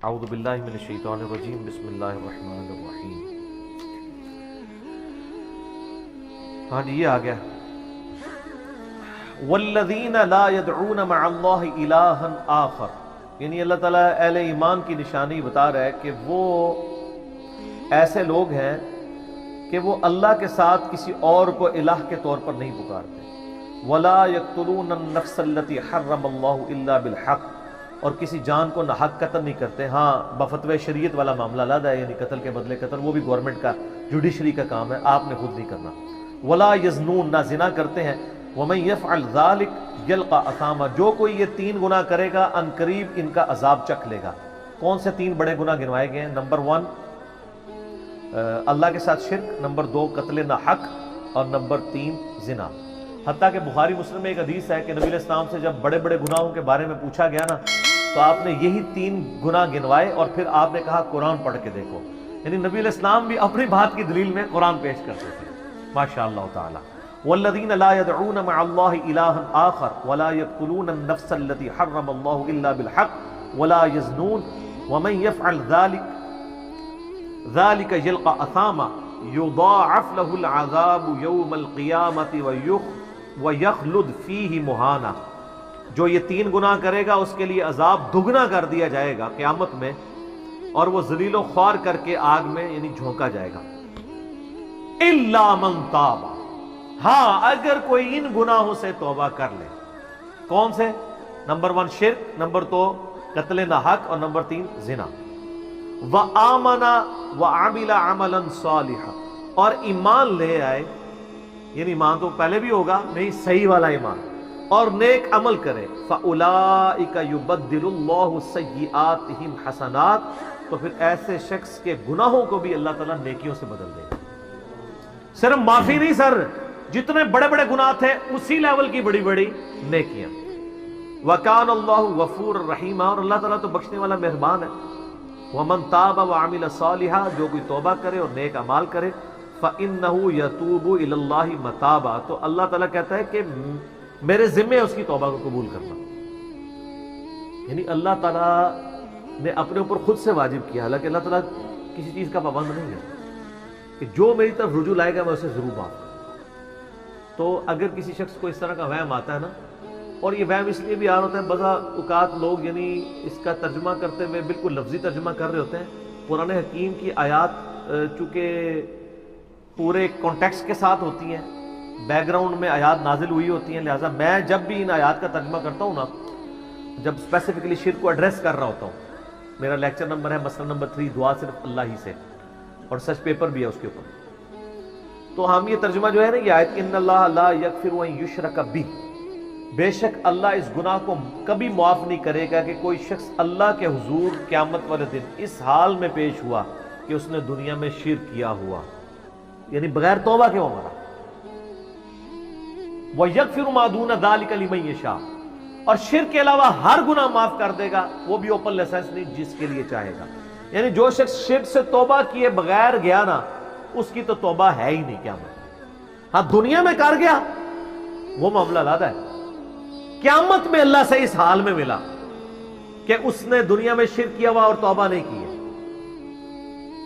اعوذ باللہ من الشیطان الرجیم بسم اللہ الرحمن الرحیم۔ ہاں جی، یہ آ گیا والذین لا يدعون مع اللہ الہا آخر، یعنی اللہ تعالیٰ اہل ایمان کی نشانی بتا رہا ہے کہ وہ ایسے لوگ ہیں کہ وہ اللہ کے ساتھ کسی اور کو الہ کے طور پر نہیں پکارتے۔ ولا يقتلون النفس التي حرم اللہ الا بالحق، اور کسی جان کو ناحق قتل نہیں کرتے۔ ہاں، بفتوی شریعت والا معاملہ علیحدہ ہے، یعنی قتل کے بدلے قتل، وہ بھی گورنمنٹ کا جوڈیشری کا کام ہے، آپ نے خود نہیں کرنا۔ ولا یزنون، نہ زنا کرتے ہیں۔ ومن یفعل ذلک یلقى اثاما، جو کوئی یہ 3 گناہ کرے گا ان قریب ان کا عذاب چکھ لے گا۔ کون سے 3 بڑے گناہ گنوائے گئے ہیں؟ نمبر 1 اللہ کے ساتھ شرک، نمبر 2 قتل ناحق، اور نمبر 3 زنا۔ حتیٰ کہ بخاری مسلم میں ایک حدیث ہے کہ نبی علیہ السلام سے جب بڑے بڑے گناہوں کے بارے میں پوچھا گیا نا، تو آپ نے یہی 3 گناہ گنوائے، اور پھر آپ نے کہا قرآن پڑھ کے دیکھو۔ یعنی نبی علیہ السلام بھی اپنی بات کی دلیل میں قرآن پیش کرتے تھے، ماشاء اللہ تعالی۔ والذین لا يدعون مع اللہ الہا آخر ولا يقتلون النفس التي حرم اللہ الا بالحق ولا يزنون ومن يفعل ذلك يلقى اثاما يضاعف له العذاب يوم القیامة ويخلد فيه مہانا، جو یہ 3 گناہ کرے گا اس کے لیے عذاب دگنا کر دیا جائے گا قیامت میں، اور وہ ذلیل و خوار کر کے آگ میں یعنی جھونکا جائے گا۔ الا من تاب، ہاں اگر کوئی ان گناہوں سے توبہ کر لے۔ کون سے؟ نمبر 1 شرک، نمبر 2 قتل ناحق، اور نمبر 3 زنا۔ وآمن وعمل عملا صالحا، اور ایمان لے آئے، یعنی ایمان تو پہلے بھی ہوگا، نہیں صحیح والا ایمان، اور نیک عمل کرے۔ فَأُولَئِكَ يُبَدِّلُ اللَّهُ سَيِّئَاتِهِمْ حَسَنَاتٍ، تو پھر ایسے شخص کے گناہوں کو بھی اللہ تعالیٰ نیکیوں سے بدل دے گا۔ صرف معافی نہیں سر، جتنے بڑے بڑے گناہ تھے اسی لیول کی بڑی بڑی نیکیاں۔ وَكَانَ اللَّهُ غَفُورًا رَحِيمًا، اور اللہ تعالیٰ تو بخشنے والا مہربان ہے۔ وَمَن تَابَ وَعَمِلَ صَالِحًا، جو کوئی توبہ کرے اور نیک اعمال کرے، فَإِنَّهُ يَتُوبُ إِلَى اللَّهِ مَتَابًا، تو اللہ تعالیٰ کہتا ہے کہ میرے ذمے ہے اس کی توبہ کو قبول کرنا۔ یعنی اللہ تعالیٰ نے اپنے اوپر خود سے واجب کیا، حالانکہ اللہ تعالیٰ کسی چیز کا پابند نہیں ہے، کہ جو میری طرف رجوع لائے گا میں اسے ضرور معاف کروں۔ تو اگر کسی شخص کو اس طرح کا وہم آتا ہے نا، اور یہ وہم اس لیے بھی آ رہا ہوتا ہے، بعض اوقات لوگ یعنی اس کا ترجمہ کرتے ہوئے بالکل لفظی ترجمہ کر رہے ہوتے ہیں۔ قرآن حکیم کی آیات چونکہ پورے کانٹیکسٹ کے ساتھ ہوتی ہیں، بیک گراؤنڈ میں آیات نازل ہوئی ہوتی ہیں، لہٰذا میں جب بھی ان آیات کا ترجمہ کرتا ہوں نا، جب اسپیسیفکلی شرک کو ایڈریس کر رہا ہوتا ہوں، میرا لیکچر نمبر ہے مسئلہ نمبر 3، دعا صرف اللہ ہی سے، اور سچ پیپر بھی ہے اس کے اوپر، تو ہم یہ ترجمہ جو ہے نا یہ آیت، ان اللہ لا یغفر ان یشرک بہ، بے شک اللہ اس گناہ کو کبھی معاف نہیں کرے گا کہ کوئی شخص اللہ کے حضور قیامت والے دن اس حال میں پیش ہوا کہ اس نے دنیا میں شرک کیا ہوا، یعنی بغیر توبہ کے وہ مرا۔ وَيَغْفِرُ مَا دُونَ ذَلِكَ لِمَن يَشَاءُ، اور شرک کے علاوہ ہر گناہ معاف کر دے گا، وہ بھی اوپن لائسنس نہیں، جس کے لیے چاہے گا۔ یعنی جو شخص شرک سے توبہ کیے بغیر گیا نا، اس کی تو توبہ ہے ہی نہیں قیامت میں۔ ہاں دنیا میں کر گیا وہ معاملہ علیحدہ ہے، قیامت میں اللہ سے اس حال میں ملا کہ اس نے دنیا میں شرک کیا ہوا اور توبہ نہیں کی ہے،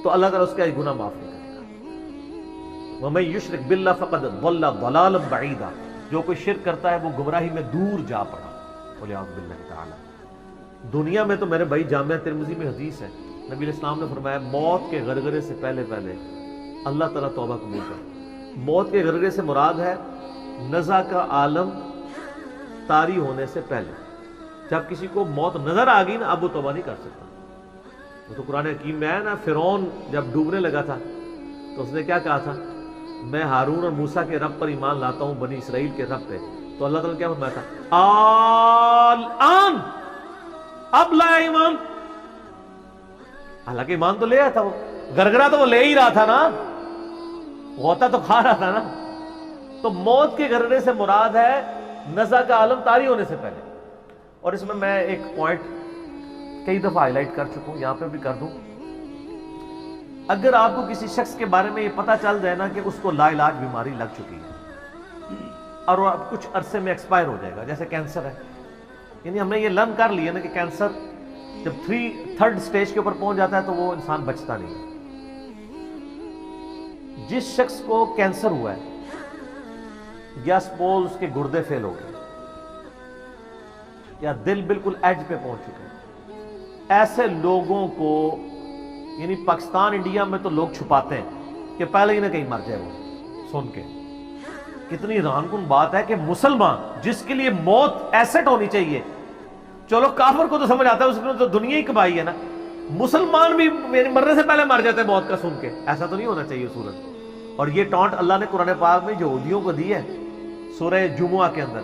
تو اللہ تعالیٰ اس کا یہ گناہ معاف نہیں کرے گا۔ وَمَن يُشْرِكْ بِاللَّهِ فَقَدْ ضَلَّ ضَلَالًا بَعِيدًا، جو کوئی شرک کرتا ہے وہ گمراہی میں دور جا پڑا، وَلِعَوْذُ بِاللَّهِ تعالی۔ دنیا میں تو میرے بھائی جامعہ ترمذی میں حدیث ہے، نبی علیہ السلام نے فرمایا موت کے غرغرے سے پہلے اللہ تعالیٰ توبہ قبول کرے۔ موت کے غرغرے سے مراد ہے نزع کا عالم طاری ہونے سے پہلے، جب کسی کو موت نظر آ گئی نا، اب وہ توبہ نہیں کر سکتا۔ وہ تو قرآن حکیم میں ہے نا، فرعون جب ڈوبنے لگا تھا تو اس نے کیا کہا تھا، میں ہارون اور موسیٰ کے رب پر ایمان لاتا ہوں، بنی اسرائیل کے رب پہ، تو اللہ تعالیٰ نے کیا فرمایا تھا، الآن، اب لایا ایمان۔ حالانکہ ایمان تو لے آیا تھا، وہ گرگرا تو وہ لے ہی رہا تھا نا، غوطہ تو کھا رہا تھا نا۔ تو موت کے گرگرے سے مراد ہے نزع کا عالم طاری ہونے سے پہلے۔ اور اس میں ایک پوائنٹ کئی دفعہ ہائی لائٹ کر چکا ہوں، یہاں پہ بھی کر دوں، اگر آپ کو کسی شخص کے بارے میں یہ پتہ چل جائے نا کہ اس کو لا علاج بیماری لگ چکی ہے اور وہ اب کچھ عرصے میں ایکسپائر ہو جائے گا، جیسے کینسر ہے، یعنی ہم نے یہ لرن کر لیا نا کہ کینسر جب تھرڈ سٹیج کے اوپر پہنچ جاتا ہے تو وہ انسان بچتا نہیں ہے۔ جس شخص کو کینسر ہوا ہے یا سپوز اس کے گردے فیل ہو گئے یا دل بالکل ایج پہ پہنچ چکے ہیں، ایسے لوگوں کو یعنی پاکستان انڈیا میں تو لوگ چھپاتے ہیں کہ پہلے ہی نہ کہیں مر جائے وہ سن کے۔ کتنی حیران کن بات ہے کہ مسلمان جس کے لیے موت ایسٹ ہونی چاہیے، چلو کافر کو تو سمجھ آتا ہے، اس نے تو دنیا ہی کمائی ہے نا، مسلمان بھی مرنے سے پہلے مر جاتے ہیں موت کا سن کے۔ ایسا تو نہیں ہونا چاہیے صورت۔ اور یہ ٹانٹ اللہ نے قرآن پاک میں یہودیوں کو دی ہے سورہ جمعہ کے اندر،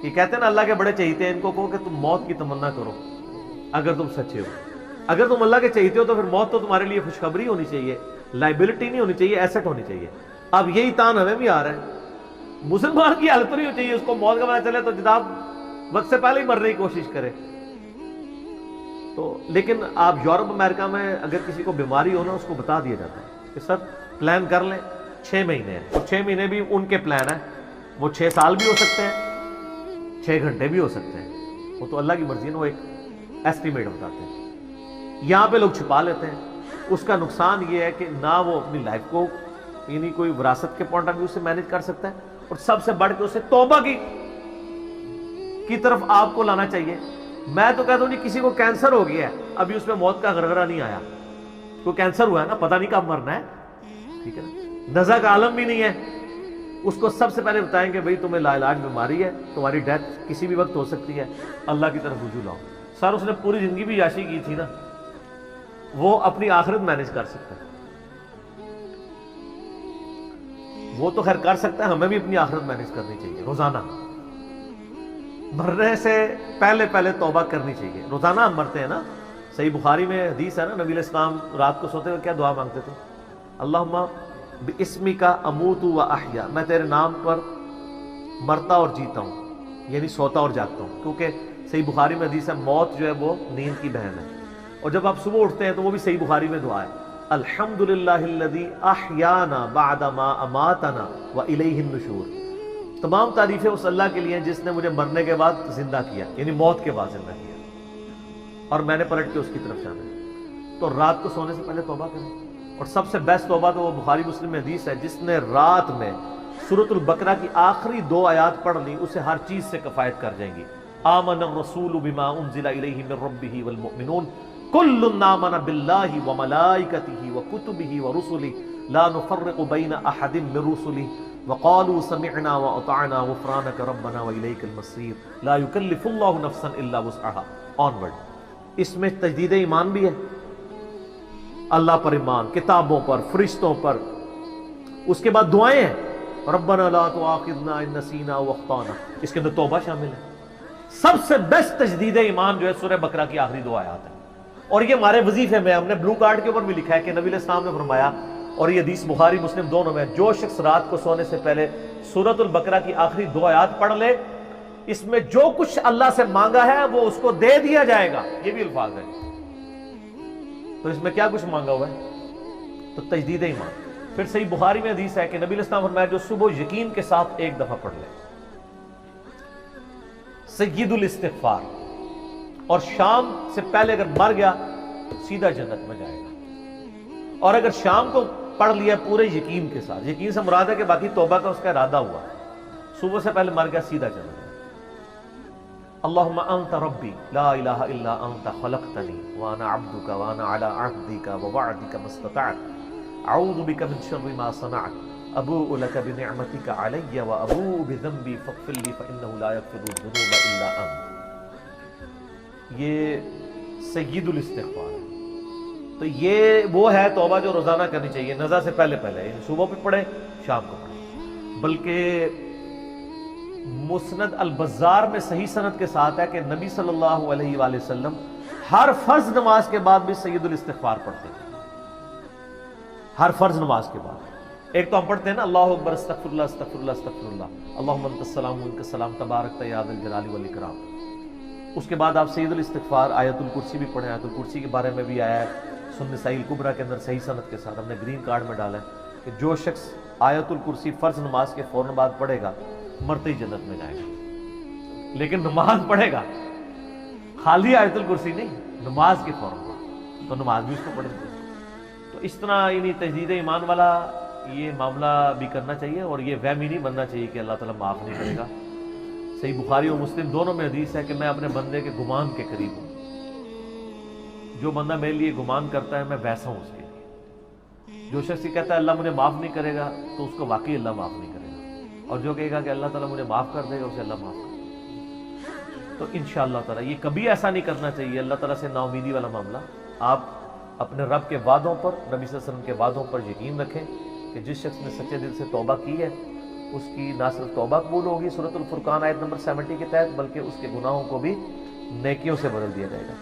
کہ کہتے ہیں نا اللہ کے بڑے چہیتے ہیں، ان کو کہو کہ تم موت کی تمنا کرو اگر تم سچے ہو۔ اگر تم اللہ کے چہیتے ہو تو پھر موت تو تمہارے لیے خوشخبری ہونی چاہیے، لائبلٹی نہیں ہونی چاہیے، ایسٹ ہونی چاہیے۔ اب یہی تان ہمیں بھی آ رہا ہے، مسلمان کی حالت نہیں ہونی چاہیے، اس کو موت کا پتہ چلے تو جناب وقت سے پہلے ہی مرنے کی کوشش کرے۔ تو لیکن آپ یورپ امریکہ میں اگر کسی کو بیماری ہو نا، اس کو بتا دیا جاتا ہے کہ سر پلان کر لیں 6 مہینے ہیں، اور 6 مہینے بھی ان کے پلان ہیں، وہ 6 سال بھی ہو سکتے ہیں، 6 گھنٹے بھی ہو سکتے ہیں، وہ تو اللہ کی مرضی ہے نا، وہ ایک ایسٹیمیٹ بتاتے ہیں۔ یہاں پہ لوگ چھپا لیتے ہیں۔ اس کا نقصان یہ ہے کہ نہ وہ اپنی لائف کو یعنی کوئی وراثت کے پوائنٹ آف ویو سے مینج کر سکتا ہے، اور سب سے بڑھ کے اسے توبہ کی طرف آپ کو لانا چاہیے۔ میں تو کہتا ہوں جی کسی کو کینسر ہو گیا ہے، ابھی اس میں موت کا غرغرہ نہیں آیا، کوئی کینسر ہوا ہے نا، پتہ نہیں کب مرنا ہے، ٹھیک ہے نا، نزع کا عالم بھی نہیں ہے، اس کو سب سے پہلے بتائیں کہ بھئی تمہیں لا علاج بیماری ہے، تمہاری ڈیتھ کسی بھی وقت ہو سکتی ہے، اللہ کی طرف رجوع لاؤ۔ سر اس نے پوری زندگی بھی عیاشی کی تھی نا، وہ اپنی آخرت مینج کر سکتا ہے، وہ تو خیر کر سکتا ہے، ہمیں بھی اپنی آخرت مینج کرنی چاہیے روزانہ۔ مرنے سے پہلے توبہ کرنی چاہیے۔ روزانہ ہم مرتے ہیں نا، صحیح بخاری میں حدیث ہے نا، نبی علیہ السلام رات کو سوتے ہوئے کیا دعا مانگتے تھے؟ اللہم باسمک اموت و احیا، میں تیرے نام پر مرتا اور جیتا ہوں، یعنی سوتا اور جاگتا ہوں، کیونکہ صحیح بخاری میں حدیث ہے موت جو ہے وہ نیند کی بہن ہے۔ اور جب آپ صبح اٹھتے ہیں تو وہ بھی صحیح بخاری میں دعا ہے، الحمدللہ الذی احیانا بعد ما اماتنا والیہ النشور، تمام تعریفیں اس اللہ کے لیے ہیں جس نے مجھے مرنے کے بعد زندہ کیا، یعنی موت کے بعد زندہ کیا، اور میں نے پلٹ کے اس کی طرف جانا ہے۔ تو رات کو سونے سے پہلے توبہ کریں، اور سب سے بیسٹ توبہ تو وہ بخاری مسلم میں حدیث ہے، جس نے رات میں سورۃ البقرہ کی آخری 2 آیات پڑھ لی، اسے ہر چیز سے کفایت کر جائیں گی۔ آمن الرسول بما انزل الیہ من ربہ والمؤمنون کل آمن باللہ وملائکتہ وکتبہ ورسلہ لا نفرق بین احد من رسلہ وقالوا سمعنا واطعنا غفرانک ربنا والیک المصیر لا یکلف اللہ نفسا الا وسعها onward۔ اس میں تجدید ایمان بھی ہے، اللہ پر ایمان، کتابوں پر، فرشتوں پر۔ اس کے بعد دعائیں ہیں، ربنا لا تؤاخذنا ان نسینا واخطانا، اس کے اندر توبہ شامل ہے۔ سب سے بیسٹ تجدید ایمان جو ہے سورہ بقرہ کی آخری 2 آیات ہے، اور یہ ہمارے وظیفے میں ہم نے بلو کارڈ کے اوپر بھی لکھا ہے کہ نبی علیہ السلام نے فرمایا، اور یہ حدیث بخاری مسلم دونوں میں، جو شخص رات کو سونے سے پہلے سورۃ البقرہ کی آخری 2 آیات پڑھ لے، اس میں جو کچھ اللہ سے مانگا ہے وہ اس کو دے دیا جائے گا، یہ بھی الفاظ ہے۔ تو اس میں کیا کچھ مانگا ہوا ہے؟ تو تجدید ایمان۔ پھر صحیح بخاری میں حدیث ہے کہ نبی علیہ السلام فرمایا جو صبح یقین کے ساتھ 1 دفعہ پڑھ لے، سید الاستغفار، اور شام سے پہلے اگر مر گیا سیدھا جنت میں جائے گا، اور اگر شام کو پڑھ لیا پورے یقین کے ساتھ، یقین سے مراد ہے کہ باقی توبہ کا اس کا ارادہ ہوا، صبح سے پہلے مر گیا سیدھا جنت میں۔ اللہم انت ربی لا الہ الا انت خلقتنی وانا عبدک وانا علی عہدک ووعدک ما استطعت اعوذ بک من شر ما صنعت ابوء لک بنعمتک علی وابوء بذنبی فاغفر لی فانہ لا یغفر الذنوب الا انت۔ یہ سید الاستغفار ہے۔ تو یہ وہ ہے توبہ جو روزانہ کرنی چاہیے، نزع سے پہلے یعنی صبح بھی پڑھے شام کو پڑھے۔ بلکہ مسند البزار میں صحیح سند کے ساتھ ہے کہ نبی صلی اللہ علیہ وآلہ وسلم ہر فرض نماز کے بعد بھی سید الاستغفار پڑھتے ہیں، ہر فرض نماز کے بعد۔ ایک تو ہم پڑھتے ہیں نا اللہ اکبر استغفر اللہ استغفر اللہ استغفر اللہ اللہم انت السلام ومنک السلام تبارکت یا ذا الجلال والاکرام۔ اس کے بعد آپ سید الاستغفار آیت الکرسی بھی پڑھیں، آیت الکرسی کے بارے میں بھی آیا ہے سنن نسائی الکبریٰ کے اندر صحیح سند کے ساتھ، ہم نے گرین کارڈ میں ڈالا ہے کہ جو شخص آیت الکرسی فرض نماز کے فوراً بعد پڑھے گا مرتے ہی جنت میں جائے گا۔ لیکن نماز پڑھے گا، خالی آیت الکرسی نہیں، نماز کے فوراً بعد، تو نماز بھی اس کو پڑھنی چاہیے۔ تو اس طرح یعنی تجدید ایمان والا یہ معاملہ بھی کرنا چاہیے، اور یہ وہم ہی نہیں بننا چاہیے کہ اللہ تعالیٰ معاف نہیں کرے گا۔ صحیح بخاری و مسلم دونوں میں حدیث ہے کہ میں اپنے بندے کے گمان کے قریب ہوں، جو بندہ میرے لیے گمان کرتا ہے میں ویسا ہوں اس کے لیے۔ جو شخص یہ کہتا ہے اللہ مجھے معاف نہیں کرے گا، تو اس کو واقعی اللہ معاف نہیں کرے گا، اور جو کہے گا کہ اللہ تعالیٰ مجھے معاف کر دے گا، اسے اللہ معاف کر دے گا۔ تو انشاءاللہ تعالیٰ یہ کبھی ایسا نہیں کرنا چاہیے اللہ تعالیٰ سے نا امیدی والا معاملہ۔ آپ اپنے رب کے وعدوں پر، نبی صلی اللہ علیہ وسلم کے وعدوں پر یقین رکھیں کہ جس شخص نے سچے دل سے توبہ کی ہے اس کی نہ صرف توبہ قبول ہوگی سورۃ الفرقان آیت نمبر 70 کے تحت، بلکہ اس کے گناہوں کو بھی نیکیوں سے بدل دیا جائے گا۔